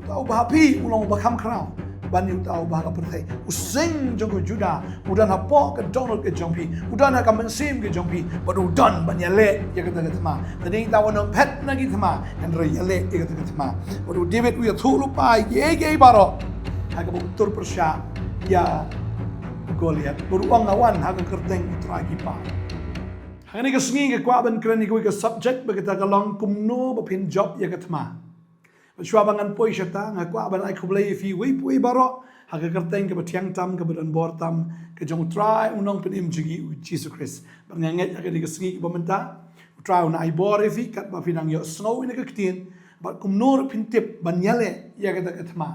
tahu bahapi ulang bakam kerau bani tahu bahag pertai using jong juda udan hapo ke donald ke jongpi udan ha kamansim ke jongpi baru udan banyale ya kata Thma tadi tahu nong pet lagi Thma kan reyale ya kata Thma baru David uya thu lupa ye baro ha ka utur persya ya Goliath baru angawan ha ka kerteng utragi pa Hangani ka singi ka kwaban krani ka subject bagata ka long kumno ba phin job ya ka Thma Shwabangan poi syata ngakwa ban ai khublai fi wi pui baro ha ka kerteng ke batiang tam ke badan bor tam ke jong try unong penim jigi Jesus Christ ban nganget ka di kesingi ke bamenta try un ai bor fi kat ba finang yo snow ina ka ktin ba kumnor pintip ban yale ya ka Thma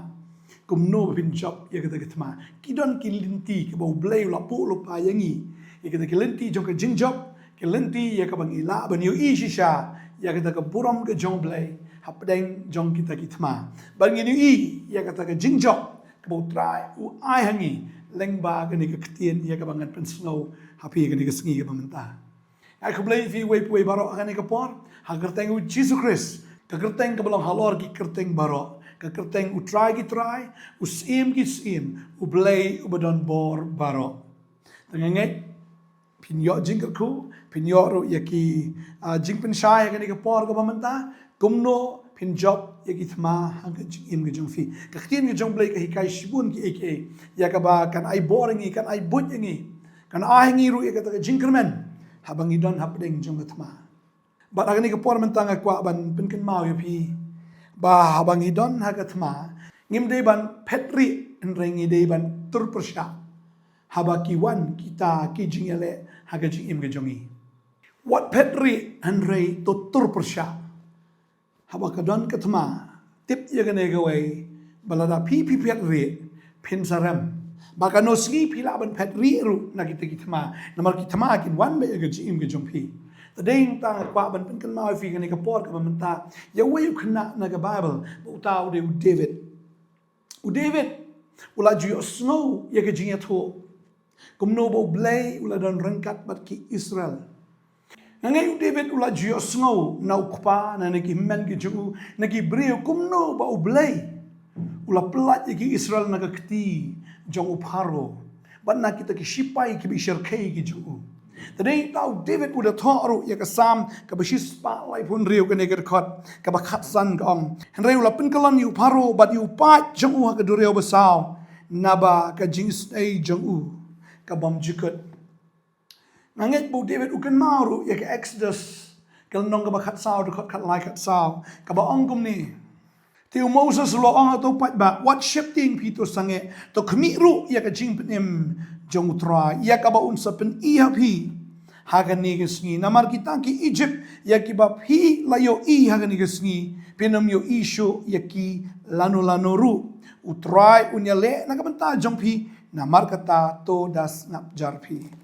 kumno pin job ya ka Thma kidon kilinti ke bau blai la pu lo pa yangi ya ka kilinti jong ka jing job kilinti ya ka bang ila ban yo i shisha ya ka buram ke jong blai hapdeng jong kita Thma bangin i ya kata ke jingjok ke bau try u ai hangi lengba ke ni ke ktien ya ke bangan pen snow happy ke ni ke sengi ke pamenta ai ke blai fi wei pui baro kan ni ke por ha kerteng u Jesus Christ ke kerteng ke belong halor ki kerteng baro ke kerteng u try u sim u blai u badon bor baro tengenget pinyo jingku pinyo ro ya ki jingpen shai ke ni ke por ke pamenta Kumno pin job ya ki Thma hang im ge jong fi ka khtin ge jong blai ka hikai shibun ki ek ya ka ba kan ai boring kan ai but ngi kan ai ngi ru ya ka jingkermen habang idon hapdeng jong Thma ba agni ka por mentang kwa ban pin kan mau ya pi ba habang idon ha ka Thma ngim de ban petri en rengi de ban tur persya haba ki wan kita ki jingele ha ka jing im ge jongi what petri en rei to tur persya Haba kadon ke Thma tip ya kene gawai balada pi pet re pin saram baka no sgi pila ban pet ri ru na kita Thma namar ki Thma kin wan be ga jim ge jompi tadeng ta kwa ban pin kan ma fi kene ka por ka menta ya we khna na ga bible bu ta u David ula ju snow ya ga jing tho kumno bo blai ula don rangkat bat ki Israel Nangai David ula jio snow na ukpa na nagi men ki ju nagi brio kumno ba ublay ula pelat ki Israel naga kti jong upharo ban na kita ki shipai ki bisharkai ki ju tadai tau David udah thoru ya ka sam ka bashis pa lai pun rio ka neger khot ka bakhat san kong henry ula pin kalan yu pharo bat yu pa jong u ka durio basaw naba ka jings ai jong u ka bam jikot Nanget bu David ukan maru ya ke Exodus kal nong ka bakhat saw de khat lai khat saw ka ba ongkum ni tiu Moses lo ong to pat ba what shifting Peter sange to khmi ru ya ka jing penem jong tra ya ka ba unsa pen I hapi hagan ni gesni namar kita ki Egypt ya ki ba phi la yo I hagan ni gesni penam yo isho ya ki lano ru utrai unyale na ka banta jong phi namar kata to das nap jar phi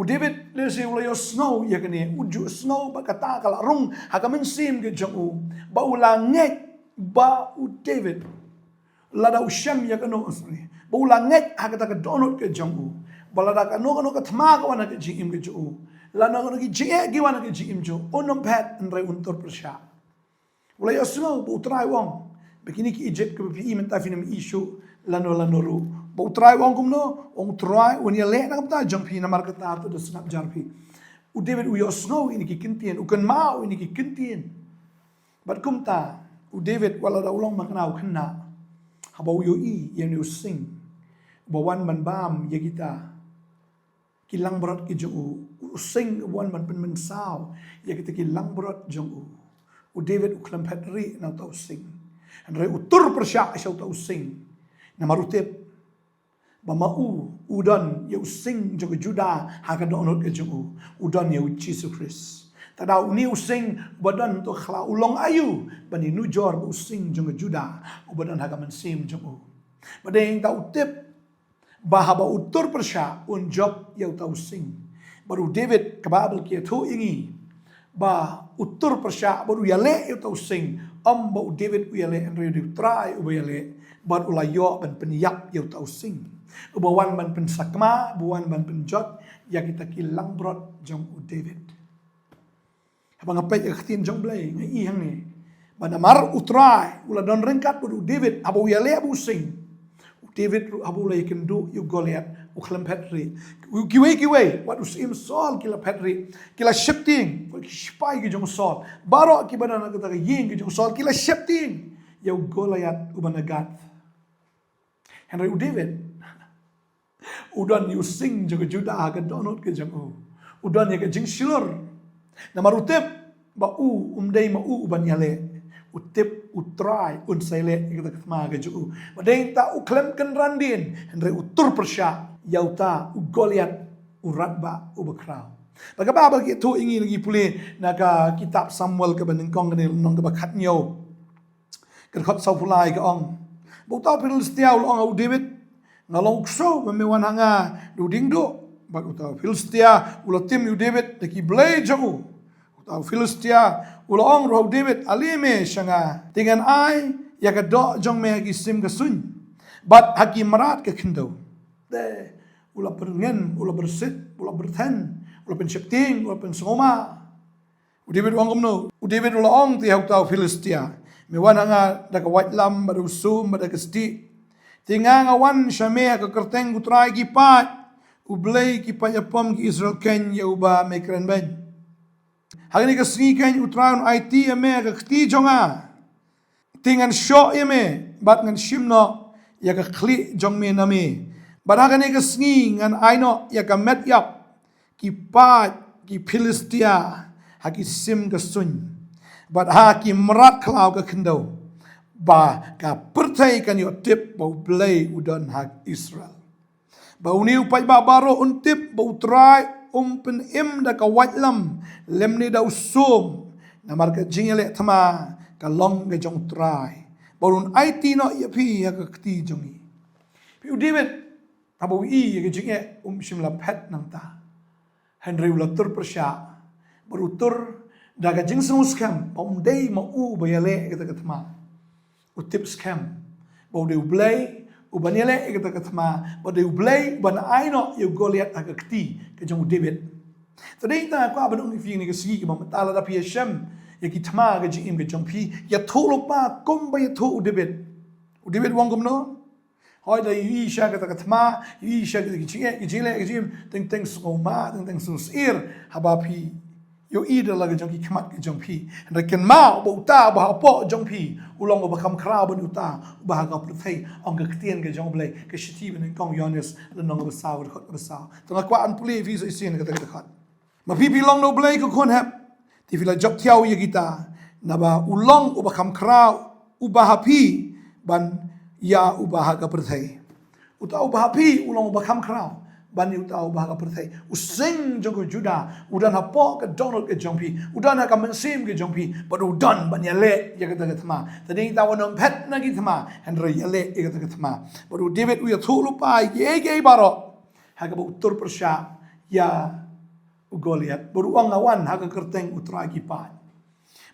David lesi ulayo snow ya kene uju snow ba kata kala rung hakamen sim ke jong ba ulanget ba u David lada usham ya kano asri ba ulanget hakata ka donut ke jong ba lada ka no ka Thma ka wana ke jing ke jong lada ka ki jing ke wana ke jing jo onom pet nrai untor persya ulayo snow bu trai wong begini ki Egypt ke bi menta finam issue lano ru ba utrai wong kumno ong trai unia le na kapta jong phi namar kata to the snap jar phi u David u yo snow ini ki kintien u kan mau ini ki kintien bat kumta u David wala da ulong maknau khanna haba u yo I yang u sing ba wan man bam ya kita kilang berat ki jong u sing wan man pen men saw ya kita kilang berat jong u David u klam patri na tau sing and re utur persya asau tau sing na marutip ba mau udan ya using jong juda ha ka donot ke jong udan ya Jesus Christ tada uni using badan to khla ulong ayu bani nujor using jong juda badan ha ka mensim jong badeng ta utip bahaba utur persya un job ya ta using baru David kababel ki thu ingi ba utur persya baru ya le ya ta using ba David u ya le and ready try u ya le bat ulayo ban penyak ya ta using Ubawan ban pen sakma, buan ban pen jot, ya kita kilang brot jong u David. Habang apay ya khatin jong blay, nga ihang ni. Banamar utrai ula don rengkat bu David abu yale abu sing David abu lay kendu yu Goliath uklam petri kiwe wat usim Saul kila petri kila shifting spy ki jong Saul baro ki banana kata ying ki jong Saul kila shifting yu Goliath ubanagat Henry David udan yu sing jaga Judah ka donot ke jong udan ya ke jing shilor namarutep ba umdai ma uban yale utip utrai unsele kita Thma ke ju badeng ta uklem kan randin Henry utur persya yauta Goliath uratba ubakrau bagaba bagi tu ingin lagi pulih naga kitab Samuel ke benengkong ke nong ke bakat nyo ke khot sau pulai ke ong bukta Filistia ong David ngalong so memewan hanga du dingdo bag uta Filistia ulotim yu David deki blay jau uta Filistia uloong roh David alime shanga dengan ai ya ka do jong me gi sim ka sun bat hakim marat ke khindo de ula perengen ula bersit ula berthen ula pensyepting ula pensoma David wang kumno David uloong ti hauta Filistia me wan hanga da ka wat lam badu sum bada kesti tinga ngawan shame ka kerteng utrai gi pat ublay ki payapom ki Israel ken ya uba me kren ben Hagani ka snikan utraun IT ame ka khti jonga tingan sho yame bat ngan shimno ya ka khli jong me nami baragani ka sngi ngan aino ya ka met yap ki pat ki Philistia haki sim ka sun bat ha ki mrat klau ka khindo ba ka pertai kan yo tip bau play udon hak Israel bau ni upai ba baro untip bau try pen im da ka wat lam lem ni da usum na marka jingele Thma ka long ge jong try borun IT no ya pi ya ka kti jongi pi David abu I ya ge jinge shimla phet nang ta Henry ulatur persya berutur da ka jing sung scam pom dei ma u ba yale ka Thma utip scam bau de blay ubaniale kita Thma bade ublay ban aino yu Goliath agakti ke jong David tadai ta kwa ban ung fi ni ke sigi ke mamtala da pi shem ya ki Thma ke jing ke jong pi ya tholo pa kom ba ya tho David wang kom no hoi da yi sha ke Thma yi sha ke jing le jing teng teng so ma teng teng so sir haba pi yo ida la ke jong ki khmat ke jong pi reken ma bo ta ba po jong pi ulong ba kham khra ba uta ba ga prthai ong ka ktien ke jong blai ke shiti ben kong yones le nong ba saw khot ba saw to na kwa an puli vi so isin ka ta khat ma pi long no blai ko kon hap ti vila job thiaw ye kita na ba ulong ba kham khra ba hapi ban ya ba ga prthai uta ba hapi ulong ba kham khra ban uta ba ga prthai using jong Judah udan hapo ka Donald ke jong pi udan ka mensim ke jong pi but udan ban yale ya ka Thma tadi ta wonong pet na ki Thma Henry yale ya ka Thma but David u ya thulu pa ye ge baro ha ka utur persya ya Goliath beruang awan ha ka kerteng utra ki pa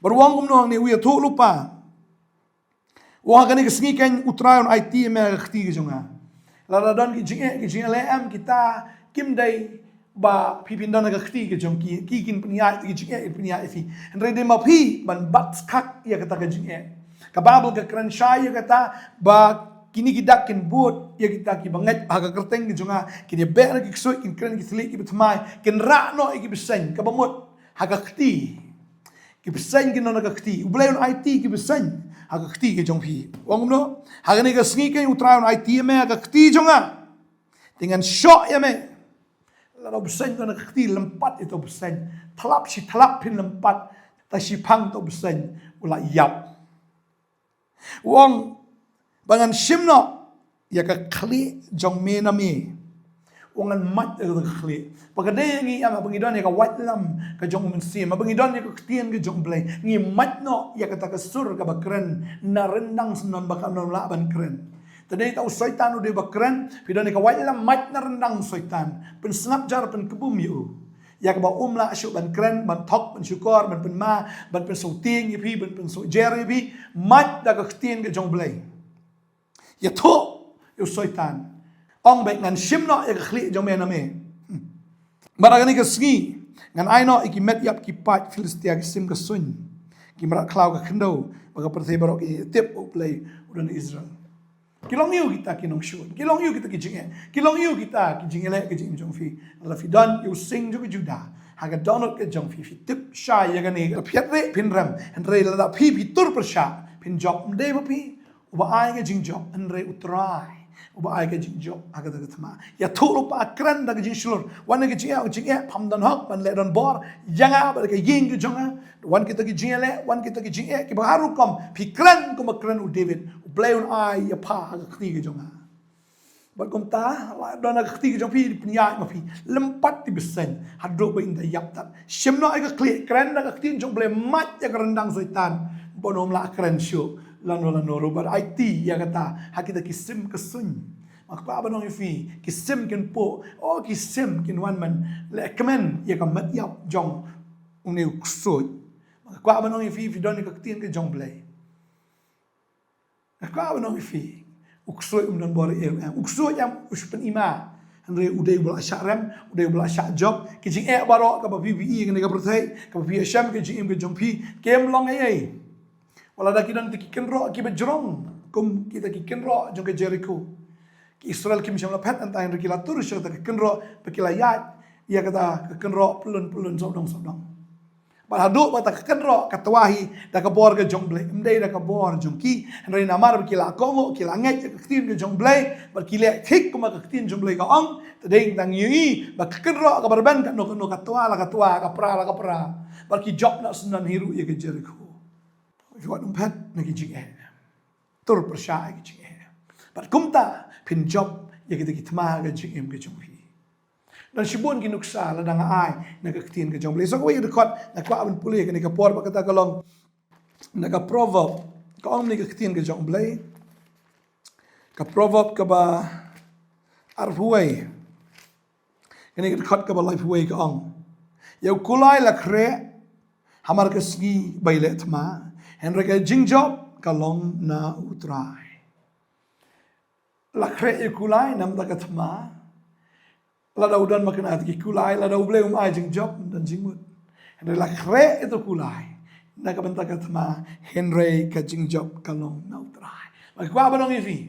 beruang kumno ni u ya thulu pa wa ka ni kesngi kan utrayon IT me khti ke jonga Laradon ki jinge le am kita kim dai ba pipindon ka khti ke jong ki kin pnia ki jinge pnia ifi andre de ma phi ban bat khak ya kata ka jinge ka babel ka kran shay ya kata ba kini kidak kin but ya kita ki banget aga kerteng ki jonga ki de ber ki so kin kran ki sli ki Thma kin ra no ki besen ka bamot haga khti ki besen kin no ka khti ublay on IT ki besen haga khti ke jong phi wang no haga ni ka sngi ke utrayon IT me haga khti jonga dengan syok ya me la do besen ko na khti lempat itu besen thalap si thalap pin lempat ta si phang to besen ula yap wang bangan shimno ya ka khli jong me na me wangan mat ka khli pagade ngi ama bangidon ya ka wat lam ka jong men sim bangidon ya ka ktien ka jong blay ngi mat no ya ka ta ka sur ka bakren na rendang senon bakal non la ban kren tadai ta syaitan de bakren pidon ka wat lam mat na rendang syaitan pen snap jar pen kebum yu ya ka ba la asyu ban kren ban thok ban syukor ban pen ma ban pen so ting yi pi ban pen so jer yi pi mat da ka ktien ka jong blay ya tho yu syaitan ong baik ngan shimno ya khli jong me na me baragani ka sngi ngan aino iki met yap ki pat Filistia ki sim ka sun Gimra klau ka kendo baga perthe barok ki tip play udan Israel. Kilong yu kita kinong shun. Kilong yu kita kijinge. Kilong yu kita kijinge le kijing jong fi. La fi don yu sing jo juda. Haga donot ke jong fi tip sha ya ga ni phiat re phin ram han re la da phi tur per sha phin job de ba phi uba ai ke jing job han re utrai. Uba ai ke jing job aga da thma. Ya thulu pa kran da jing shlur. Wan ke jing pham don hok ban le don bor yanga ba ke ying ke jonga. Wan kita kijinge le wan kita kijinge ki ba haru kom phi kran ko ma kran u David. Play on ai ya pa ga khti ke jonga bat kom ta la dona khti ke jong phi pnya ma phi lempat ti besen hadro ba inda yap tat shimno ai ga kle kran da khti jong ble mat ya rendang setan bonom la kran shu lano ro bar ai ti ya kata hakita kisim kesun makpa banong fi kisim ken po o kisim ken wan man le kemen ya ka mat yap jong uni ksoi makpa banong fi don ka khti ke jong ble Kau apa fi? Uksoi dan bore uksoi yang uspen ima. Andre udai bela syarem, udai bela syak job. Kijing barok ke BBE ke berthai, ke BSM ke jing ke jongpi. Kem long ai. Wala da kidan tikiken ro ki bejrong. Kum kita kiken ro jong ke Jericho. Ki Israel kim syam lapet antah yang kila tur syang ta kiken ro pekilayat. Ia kata kiken ro pelun sodong. Balhaduk bata kenro katwahi da kabor ke jongle imdei da kabor jongki henry namar kila kongo kila ngai ke tin ke jongle bar kila thik kuma ke tin jongle ka ong tadeng tang yi ba kenro ka barban ka no katwa la ka pra bar ki job na sunan hiru ye ke Jericho jo dum phat na ki jing tur persha ki jing bar kumta pin job ye ke Thma ke jing ke jonghi dan sibun ki nuksa la dang ai na ka tin ka jong ble so ko ye dekot na kwa ban puli ka ni ka por ba kata kalong na ka proverb ka ong ni ka tin ka jong ble ka proverb ka ba arhuai ka ni ka dekot ka ba life way ka ong yau kulai la kre hamar ka sgi baile Thma henre ka jing job ka long na utrai la kre kulai nam ta ka Thma Lada udan makan hati kulai, lada uble ai jing job dan jingmut. Henry la kre itu kulai. Na ka benta ka Thma Henry ka jing job kalong na utrai. Maka kwa banong ifi.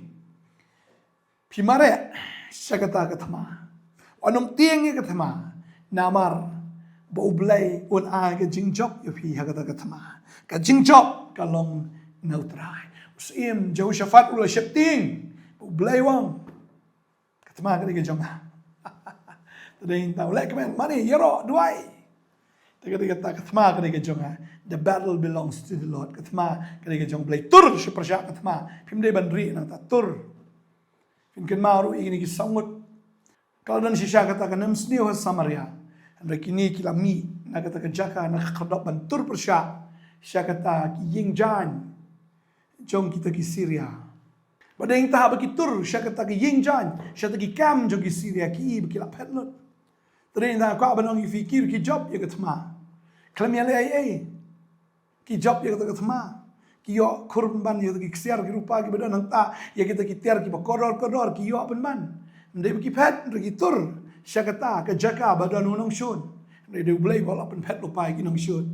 Pimare syakata ka Thma. Anum tiang ka Thma namar ba uble ai ka jing job ifi hakata ka Thma. Ka jing job kalong na utrai. Usim Jehoshaphat ula syepting. Uble wang. Ka Thma ka di jong. Tadeng tahu lek kemen mani yero duai. Kata Thma kena jonga. The battle belongs to the Lord. Thma kena jong play tur sepersyak Thma. Pim de bandri nang ta tur. Pim ken maru ini ki sangut. Kalau dan sisa kata kanam sniu Samaria. Andra kini kilami na kata jaka na khadap ban tur persyak. Sya kata ki ying jan. Jong kita ki Syria. Badeng tahap bagi tur sya kata ki ying jan. Sya ta ki kam jong ki Syria ki bagi lapet lot. Tadi dah kau abang orang fikir ki job ya Thma. Kelam yang lain ki job ya kata Thma. Ki yo kurban ya ki ksiar ki rupa ki badan nang ta ya kita ki tiar ki koror ki yo apan man. Ndai ki pet ki tur sya kata ke jaka badan nong shun. Ndai de blai bol apan pet rupa ki nong shun.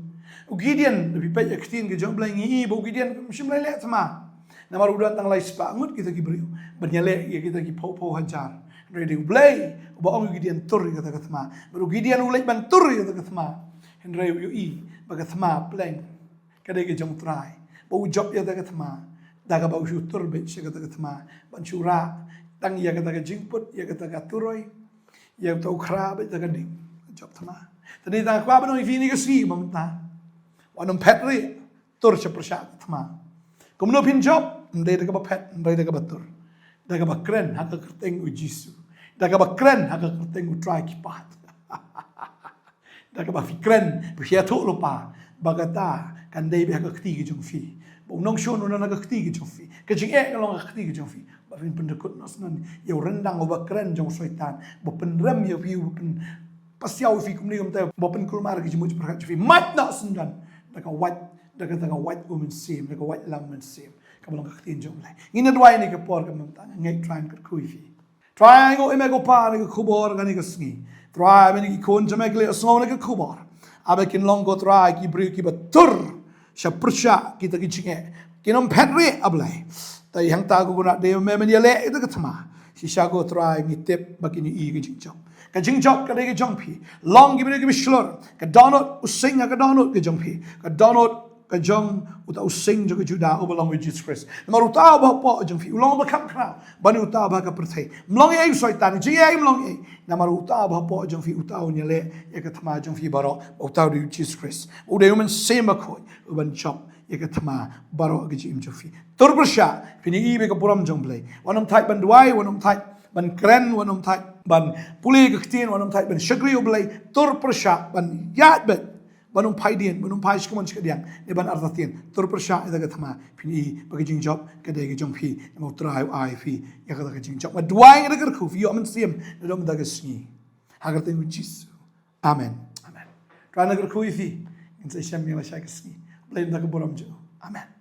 Ugidian lebih pet ya ktin ki job blai ngi bo ugidian msim lai le Thma. Namar udan tang lai spangut kita ki beriu. Banyale ya kita ki pau hajar. Ready play, baong gidian tur kata Thma. Baru gidian ulai ban tur kata Thma. Henry ui baga Thma play. Kadai ke jong try. Bau job ya kata Thma. Daga bau tur be kata Thma. Ban syura tang ya kata jingput ya kata turoi. Ya tau khra be kata ding. Job Thma. Tadi ta kwa banong ifi ni ke si mamta. Wanum petri tur sepersyak Thma. Kumno pin job ndai daga pet ndai daga batur. Daga bakren haka kerteng ujisu. Daga bakren haka kerteng utrai kipat. Daga bafikren berhiatu lupa. Bagata kandai be haka keti ke jongfi. Bau nong shon una naga keti ke jongfi. Kejing kalau naga keti ke jongfi. Bafin pendekut nasnan yau rendang o bakren jong syaitan. Bapen rem ya fi bapen pasiau fi kumni kumta bapen kulmar ke jemu perhat fi. Mat nak sendan. Daga white woman sim, daga white lam sim. Kamu lang kaktiin jong lai. Ngina dua ini ke por kamu tanya ngai try kat kuifi. Try go ime go pa ni ke khubor kan ni ke sngi. Try me ni kon jame kle sngo ni ke khubor. Abe kin long go try ki bri ki batur. Syaprsya kita kicingnya. Kinom penre ablay. Tay hang tago guna de memeniale itu Thma. Sisyago try ngitip bagini I kicingchok. Kajingjok kadai kajongpi. Long gibine gibi shlor. Kadonot using kadonot kajongpi. Kadonot kajong uta using jo juda along with Jesus Christ. Maruta ba po jongpi. Ulong ba kam krao. Bani uta ba ka perthai. Mlong ai soitan ji ai mlong ai. Na maruta ba po jongpi uta nyale ya ka Thma jongpi baro uta du Jesus Christ. Ude human same ko uban chop ya ka Thma baro ga ji im jongpi. Turbrsha pini I be ka puram jongplay. Wanam type ban duai wanam type ban kren wanam type ban puli gaktin wanam type ban shagri oblay turbrsha ban yat bet banum paidien banum paish kumon chkadiang ne ban artatien turbrsha ida ga Thma pini bagi jing job kadai ga jongpi mo trai ai fi ya ka jing job ma duai ga gar khu fi yo man sim ne dom da ga sni hagar te Jesus amen amen trana gar khu fi in se sham mi la shak sni blame da ga boram jo amen